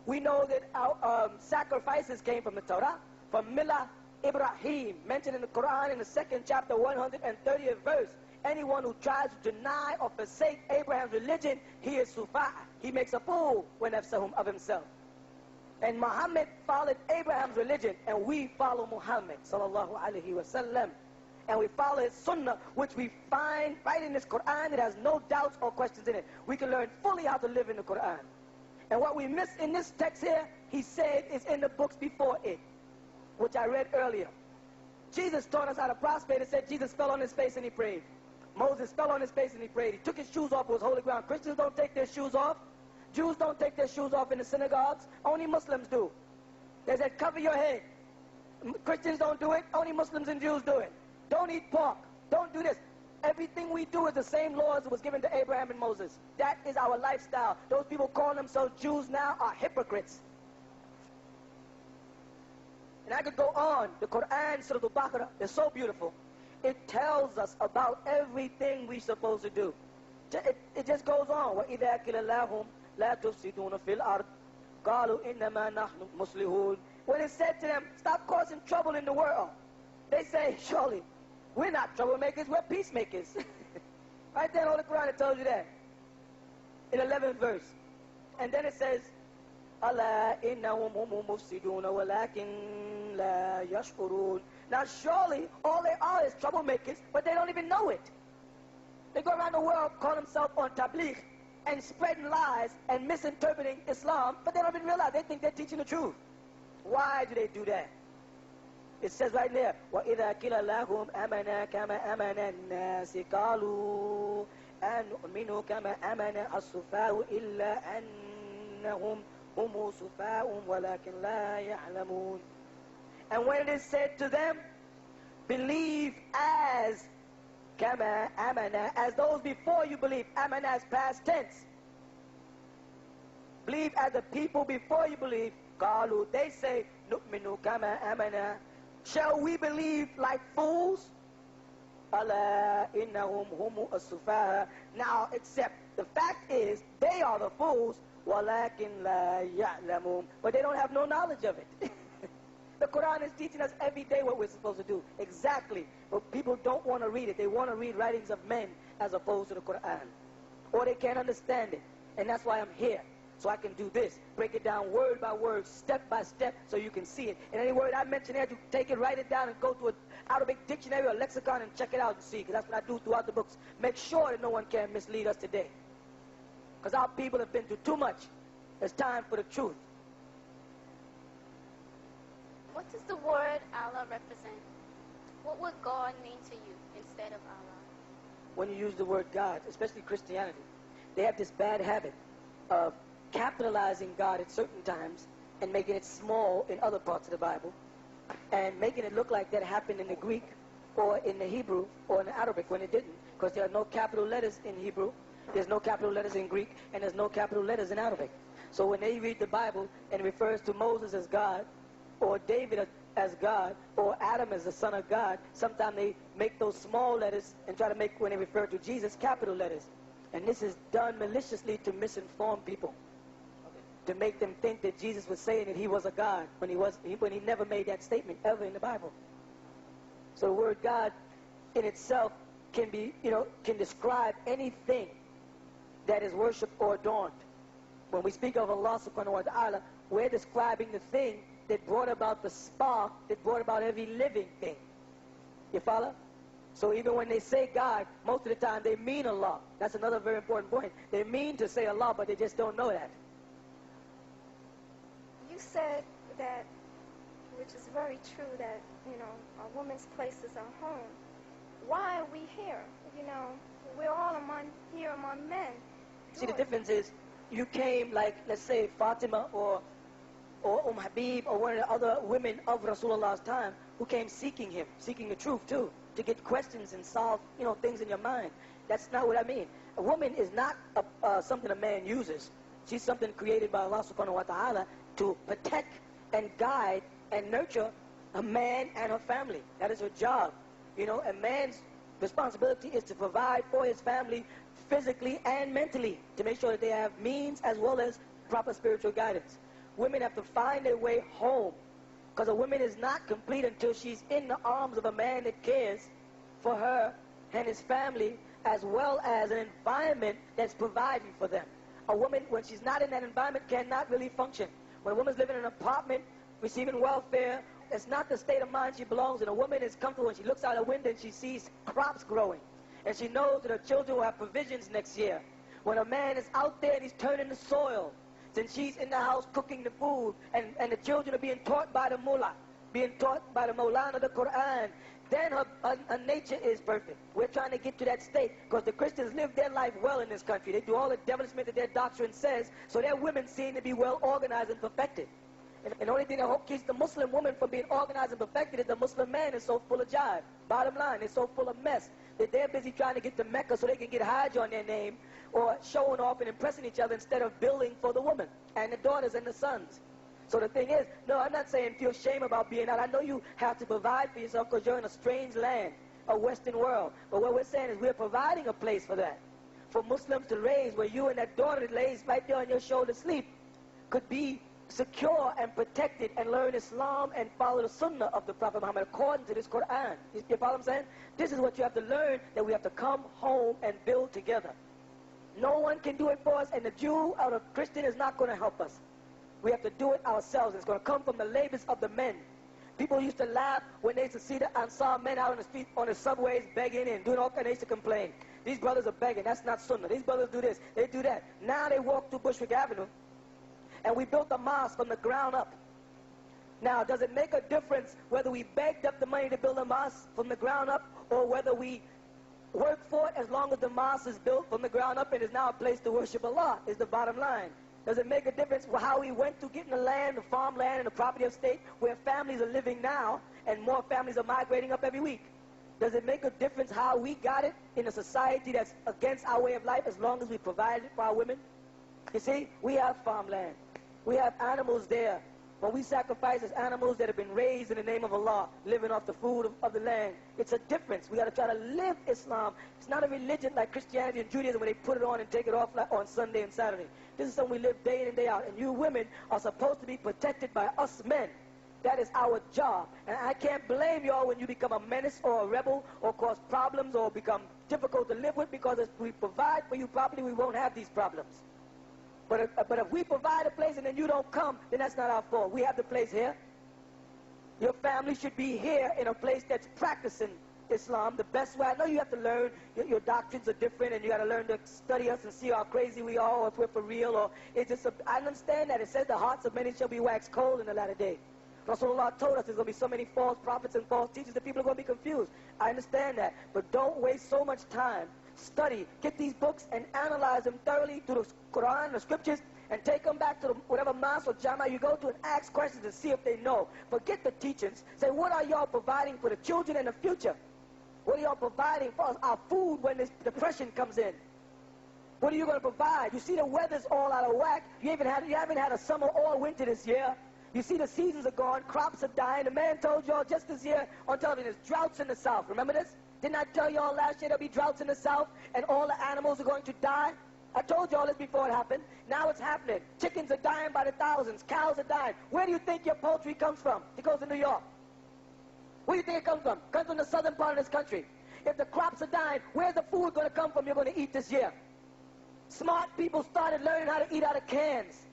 We know that our sacrifices came from the Torah. From Millah Ibrahim, mentioned in the Quran in the 2nd chapter, 130th verse. Anyone who tries to deny or forsake Abraham's religion, he is sufa'. He makes a fool of himself. And Muhammad followed Abraham's religion, and we follow Muhammad sallallahu alaihi wasallam. And we follow his sunnah, which we find right in this Quran. It has no doubts or questions in it. We can learn fully how to live in the Quran. And what we miss in this text here, he said, is in the books before it, which I read earlier. Jesus taught us how to prostrate. It said Jesus fell on his face and he prayed. Moses fell on his face and he prayed. He took his shoes off, was holy ground. Christians don't take their shoes off. Jews don't take their shoes off in the synagogues. Only Muslims do. They said, cover your head. Christians don't do it. Only Muslims and Jews do it. Don't eat pork. Don't do this. Everything we do is the same laws that was given to Abraham and Moses. That is our lifestyle. Those people calling themselves Jews now are hypocrites. And I could go on. The Quran, Surah Al-Baqarah, is so beautiful. It tells us about everything we're supposed to do. It just goes on. وَإِذَا كِلَ لَهُمْ لَا تُفْسِدُونَ فِي الْأَرْضِ قَالُوا إِنَّمَا نَحْنُ مُصْلِحُونَ. When it said to them, stop causing trouble in the world, they say, surely, we're not troublemakers, we're peacemakers. Right there in the Quran, it tells you that. In 11th verse. And then it says, أَلَا إِنَّهُمْ هُمُ مُفْسِدُونَ وَلَكِنْ لَا يَشْعُرُونَ. Now surely, all they are is troublemakers, but they don't even know it. They go around the world, call themselves on tabligh, and spreading lies and misinterpreting Islam, but they don't even realize. They think they're teaching the truth. Why do they do that? It says right there, وَإِذَا كِلَ لَهُمْ أَمَنَا كَمَا أَمَنَ النَّاسِ قَالُوا أَنُؤْمِنُ كَمَا أَمَنَ السُّفَهَاءُ إِلَّا أَنَّهُمْ هُمُ سُفَهَاءٌ وَلَكِنْ لَا يَعْلَمُونَ. And when it is said to them, believe as Kama amana, as those before you believe. Amana is past tense. Believe as the people before you believe. Qalu, they say, Nu'minu kama amana. Shall we believe like fools? Ala innahum humu as-sufaha. Now, except the fact is, they are the fools. Walakin la ya'lamun. But they don't have no knowledge of it. The Quran is teaching us every day what we're supposed to do. Exactly. But people don't want to read it. They want to read writings of men as opposed to the Quran. Or they can't understand it. And that's why I'm here. So I can do this. Break it down word by word, step by step, so you can see it. And any word I mention here, you take it, write it down, and go to an Arabic dictionary or lexicon and check it out and see. Because that's what I do throughout the books. Make sure that no one can mislead us today. Because our people have been through too much. It's time for the truth. What does the word Allah represent? What would God mean to you instead of Allah? When you use the word God, especially Christianity, they have this bad habit of capitalizing God at certain times and making it small in other parts of the Bible and making it look like that happened in the Greek or in the Hebrew or in the Arabic when it didn't, because there are no capital letters in Hebrew, there's no capital letters in Greek, and there's no capital letters in Arabic. So when they read the Bible and it refers to Moses as God, or David as God, or Adam as the son of God, sometimes they make those small letters and try to make, when they refer to Jesus, capital letters. And this is done maliciously to misinform people, to make them think that Jesus was saying that he was a God when he never made that statement ever in the Bible. So the word God in itself can be, can describe anything that is worshipped or adorned. When we speak of Allah subhanahu wa ta'ala, we're describing the thing that brought about the spark, that brought about every living thing. You follow? So even when they say God, most of the time they mean Allah. That's another very important point. They mean to say Allah, but they just don't know that. You said that, which is very true, that, a woman's place is her home. Why are we here? We're all here among men. See, the difference is, you came like, let's say, Fatima or Habib or one of the other women of Rasulullah's time who came seeking him, seeking the truth too, to get questions and solve, things in your mind. That's not what I mean. A woman is not something a man uses. She's something created by Allah subhanahu wa ta'ala to protect and guide and nurture a man and her family. That is her job. A man's responsibility is to provide for his family physically and mentally, to make sure that they have means as well as proper spiritual guidance. Women have to find their way home, because a woman is not complete until she's in the arms of a man that cares for her and his family, as well as an environment that's providing for them. A woman, when she's not in that environment, cannot really function. When a woman's living in an apartment, receiving welfare, it's not the state of mind she belongs in. A woman is comfortable when she looks out a window and she sees crops growing, and she knows that her children will have provisions next year. When a man is out there and he's turning the soil, then she's in the house cooking the food, and the children are being taught by the mullah, being taught by the Maulana, the Quran. Then her nature is perfect. We're trying to get to that state, because the Christians live their life well in this country. They do all the devilishment that their doctrine says, so their women seem to be well organized and perfected. And the only thing that keeps the Muslim woman from being organized and perfected is the Muslim man is so full of jive. Bottom line, they're so full of mess that they're busy trying to get to Mecca so they can get Hajj on their name, or showing off and impressing each other instead of building for the woman and the daughters and the sons. So the thing is, no, I'm not saying feel shame about being out. I know you have to provide for yourself because you're in a strange land, a Western world. But what we're saying is we're providing a place for that, for Muslims to raise, where you and that daughter that lays right there on your shoulder sleep could be secure and protected and learn Islam and follow the Sunnah of the Prophet Muhammad according to this Quran. You follow what I'm saying? This is what you have to learn, that we have to come home and build together. No one can do it for us, and the Jew or the Christian is not going to help us. We have to do it ourselves. It's going to come from the labors of the men. People used to laugh when they used to see the Ansar men out on the street, on the subways, begging and doing all kinds. They used to complain. These brothers are begging. That's not Sunnah. These brothers do this. They do that. Now they walk through Bushwick Avenue, and we built a mosque from the ground up. Now, does it make a difference whether we begged up the money to build a mosque from the ground up, or whether we work for it, as long as the mosque is built from the ground up and is now a place to worship Allah, is the bottom line. Does it make a difference how we went through getting the land, the farmland, and the property of state, where families are living now, and more families are migrating up every week? Does it make a difference how we got it in a society that's against our way of life, as long as we provide it for our women? You see, we have farmland. We have animals there. When we sacrifice as animals that have been raised in the name of Allah, living off the food of the land, it's a difference. We got to try to live Islam. It's not a religion like Christianity and Judaism, where they put it on and take it off like on Sunday and Saturday. This is something we live day in and day out. And you women are supposed to be protected by us men. That is our job. And I can't blame y'all when you become a menace or a rebel or cause problems or become difficult to live with, because if we provide for you properly, we won't have these problems. But if we provide a place and then you don't come, then that's not our fault. We have the place here. Your family should be here in a place that's practicing Islam the best way. I know you have to learn. Your doctrines are different, and you got to learn to study us and see how crazy we are, or if we're for real, or it's just. I understand that. It says the hearts of many shall be waxed cold in the latter day. Rasulullah told us there's going to be so many false prophets and false teachers that people are going to be confused. I understand that. But don't waste so much time. Study, get these books and analyze them thoroughly through the Quran, the scriptures, and take them back to whatever mosque or jama you go to and ask questions and see if they know. Forget the teachings. Say, what are y'all providing for the children in the future? What are y'all providing for us, our food, when this depression comes in? What are you going to provide? You see the weather's all out of whack. You haven't had a summer or winter this year. You see the seasons are gone. Crops are dying. The man told y'all just this year on television, there's droughts in the South. Remember this? Didn't I tell y'all last year there'll be droughts in the South and all the animals are going to die? I told y'all this before it happened. Now it's happening. Chickens are dying by the thousands. Cows are dying. Where do you think your poultry comes from? It goes to New York. Where do you think it comes from? It comes from the southern part of this country. If the crops are dying, where's the food going to come from you're going to eat this year? Smart people started learning how to eat out of cans.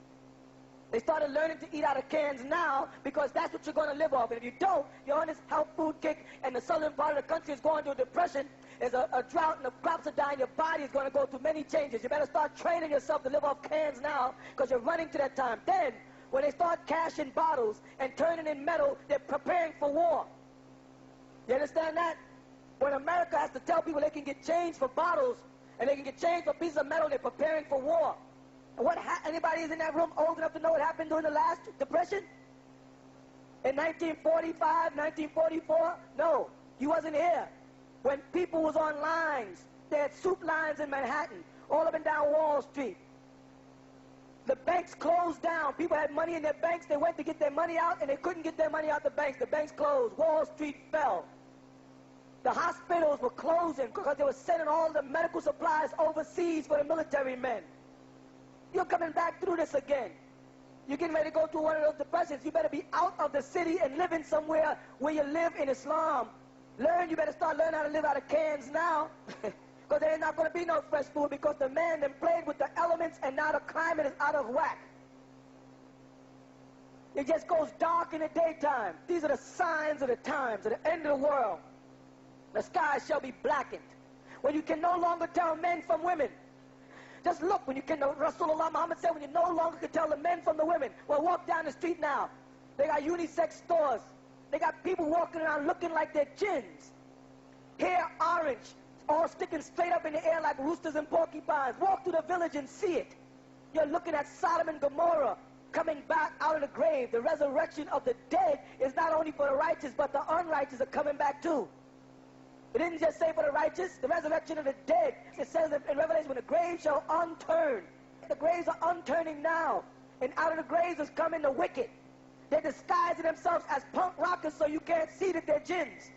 They started learning to eat out of cans now because that's what you're going to live off. And if you don't, you're on this health food kick and the southern part of the country is going through a depression. There's a drought and the crops are dying. Your body is going to go through many changes. You better start training yourself to live off cans now because you're running to that time. Then, when they start cashing bottles and turning in metal, they're preparing for war. You understand that? When America has to tell people they can get change for bottles and they can get change for pieces of metal, they're preparing for war. And anybody is in that room old enough to know what happened during the last depression? In 1945, 1944? No, you wasn't here. When people was on lines, they had soup lines in Manhattan, all up and down Wall Street. The banks closed down. People had money in their banks. They went to get their money out, and they couldn't get their money out the banks. The banks closed. Wall Street fell. The hospitals were closing because they were sending all the medical supplies overseas for the military men. You're coming back through this again. You're getting ready to go through one of those depressions. You better be out of the city and living somewhere where you live in Islam. You better start learning how to live out of cans now. Because there's not going to be no fresh food because the man then played with the elements and now the climate is out of whack. It just goes dark in the daytime. These are the signs of the times, of the end of the world. The sky shall be blackened. When you can no longer tell men from women. Just look, when you can, Rasulullah Muhammad said, when you no longer can tell the men from the women. Well, walk down the street now. They got unisex stores. They got people walking around looking like they're jinns. Hair orange, all sticking straight up in the air like roosters and porcupines. Walk through the village and see it. You're looking at Sodom and Gomorrah coming back out of the grave. The resurrection of the dead is not only for the righteous, but the unrighteous are coming back too. It didn't just say for the righteous, the resurrection of the dead. It says in Revelation, when the grave shall unturn. The graves are unturning now. And out of the graves is coming the wicked. They're disguising themselves as punk rockers so you can't see that they're jinns.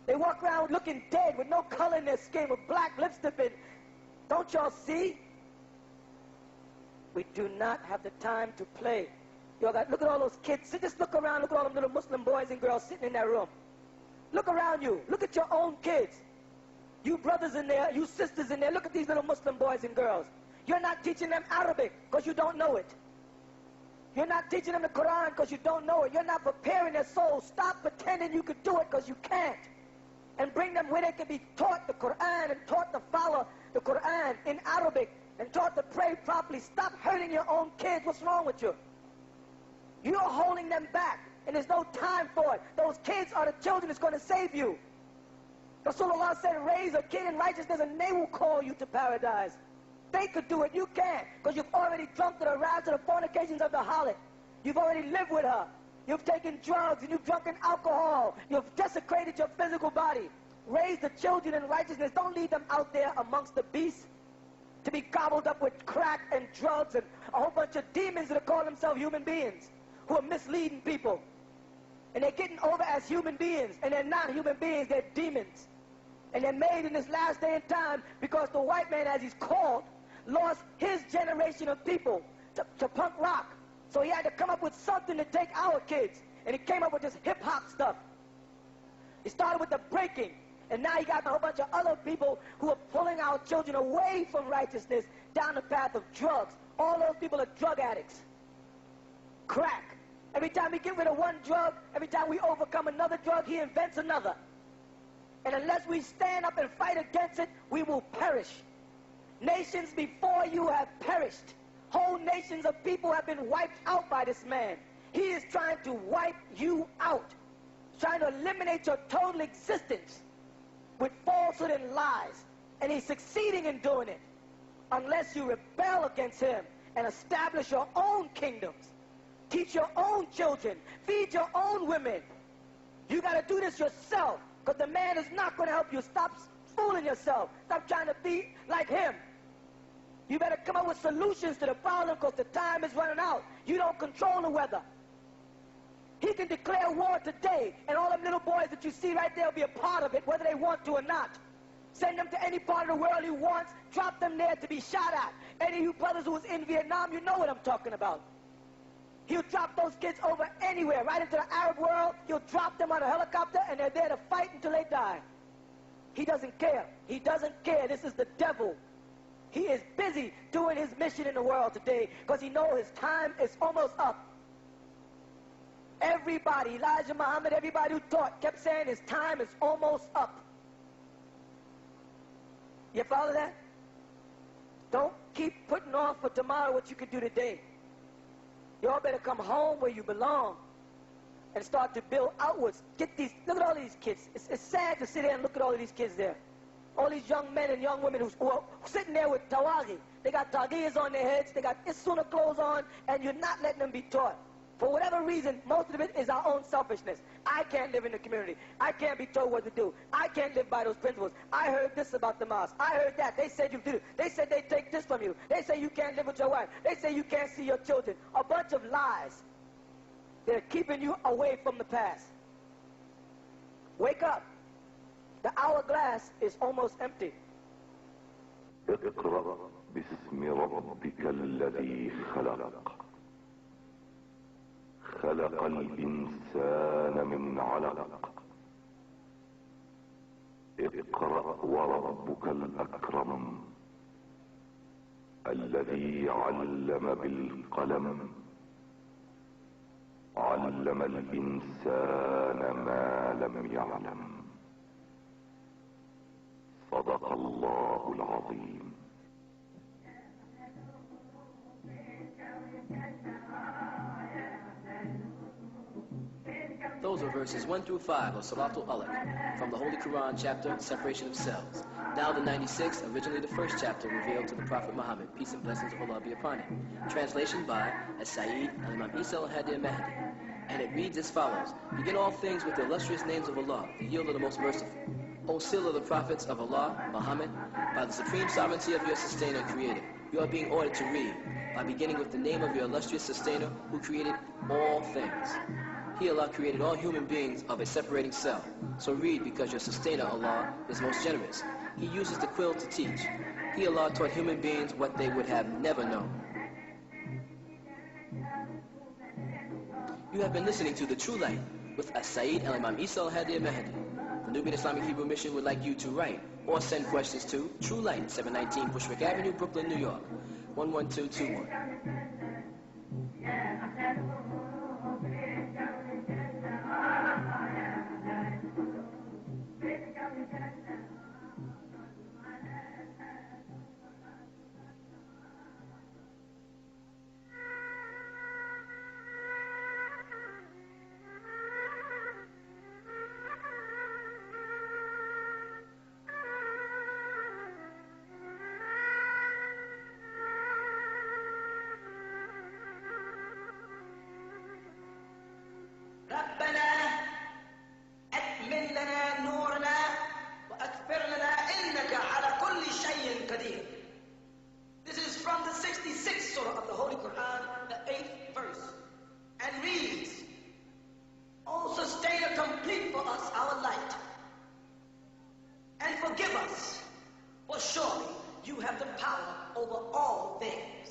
They walk around looking dead with no color in their skin, with black lipstick in. Don't y'all see? We do not have the time to play. Y'all got, look at all those kids. Just look around, look at all them little Muslim boys and girls sitting in that room. Look around you. Look at your own kids. You brothers in there, you sisters in there. Look at these little Muslim boys and girls. You're not teaching them Arabic because you don't know it. You're not teaching them the Quran because you don't know it. You're not preparing their souls. Stop pretending you could do it because you can't. And bring them where they can be taught the Quran and taught to follow the Quran in Arabic and taught to pray properly. Stop hurting your own kids. What's wrong with you? You're holding them back. And there's no time for it. Those kids are the children that's going to save you. Rasulullah said, raise a kid in righteousness and they will call you to paradise. They could do it. You can't. Because you've already drunk to the wrath of the fornications of the harlot. You've already lived with her. You've taken drugs and you've drunken alcohol. You've desecrated your physical body. Raise the children in righteousness. Don't leave them out there amongst the beasts to be gobbled up with crack and drugs and a whole bunch of demons that call themselves human beings who are misleading people. And they're getting over as human beings, and they're not human beings, they're demons. And they're made in this last day and time because the white man, as he's called, lost his generation of people to punk rock. So he had to come up with something to take our kids. And he came up with this hip-hop stuff. He started with the breaking, and now he got a whole bunch of other people who are pulling our children away from righteousness down the path of drugs. All those people are drug addicts. Crack. Every time we get rid of one drug, every time we overcome another drug, he invents another. And unless we stand up and fight against it, we will perish. Nations before you have perished. Whole nations of people have been wiped out by this man. He is trying to wipe you out. Trying to eliminate your total existence with falsehood and lies. And he's succeeding in doing it. Unless you rebel against him and establish your own kingdoms. Teach your own children. Feed your own women. You got to do this yourself because the man is not going to help you. Stop fooling yourself. Stop trying to be like him. You better come up with solutions to the problem because the time is running out. You don't control the weather. He can declare war today, and all them little boys that you see right there will be a part of it, whether they want to or not. Send them to any part of the world he wants. Drop them there to be shot at. Any of you brothers who was in Vietnam, you know what I'm talking about. He'll drop those kids over anywhere, right into the Arab world. He'll drop them on a helicopter, and they're there to fight until they die. He doesn't care. He doesn't care. This is the devil. He is busy doing his mission in the world today because he knows his time is almost up. Everybody, Elijah Muhammad, everybody who taught, kept saying his time is almost up. You follow that? Don't keep putting off for tomorrow what you can do today. You all better come home where you belong and start to build outwards. Look at all these kids. It's sad to sit there and look at all of these kids there. All these young men and young women who are sitting there with tawagi. They got tagiyas on their heads, they got isuna clothes on, and you're not letting them be taught. For whatever reason, most of it is our own selfishness. I can't live in the community. I can't be told what to do. I can't live by those principles. I heard this about the mosque. I heard that. They said you do. They said they take this from you. They say you can't live with your wife. They say you can't see your children. A bunch of lies. They're keeping you away from the past. Wake up. The hourglass is almost empty. اقرأ باسم ربك الذي خلق خلق الإنسان من علق اقرأ وربك الأكرم الذي علم بالقلم علم الإنسان ما لم يعلم صدق الله العظيم. Those are verses 1 through 5 of Salatul Alaq from the Holy Quran chapter, Separation of Cells. Now the 96th, originally the first chapter revealed to the Prophet Muhammad, peace and blessings of Allah be upon him. Translation by As-Sa'id al-Imam Isa al-Hadi al-Mahdi. And it reads as follows: Begin all things with the illustrious names of Allah, the yield of the most merciful. O seal of the prophets of Allah, Muhammad, by the supreme sovereignty of your sustainer and creator, you are being ordered to read, by beginning with the name of your illustrious sustainer who created all things. He, Allah, created all human beings of a separating cell. So read, because your sustainer, Allah, is most generous. He uses the quill to teach. He, Allah, taught human beings what they would have never known. You have been listening to The True Light with As-Sa'id al-Imam Isa al-Hadi al-Mahdi. The Nuwaubian Islamic Hebrew Mission would like you to write or send questions to True Light, 719 Bushwick Avenue, Brooklyn, New York, 11221. This is from the 66th surah of the Holy Quran, the 8th verse, and reads, O Sustainer, complete for us our light, and forgive us, for surely you have the power over all things.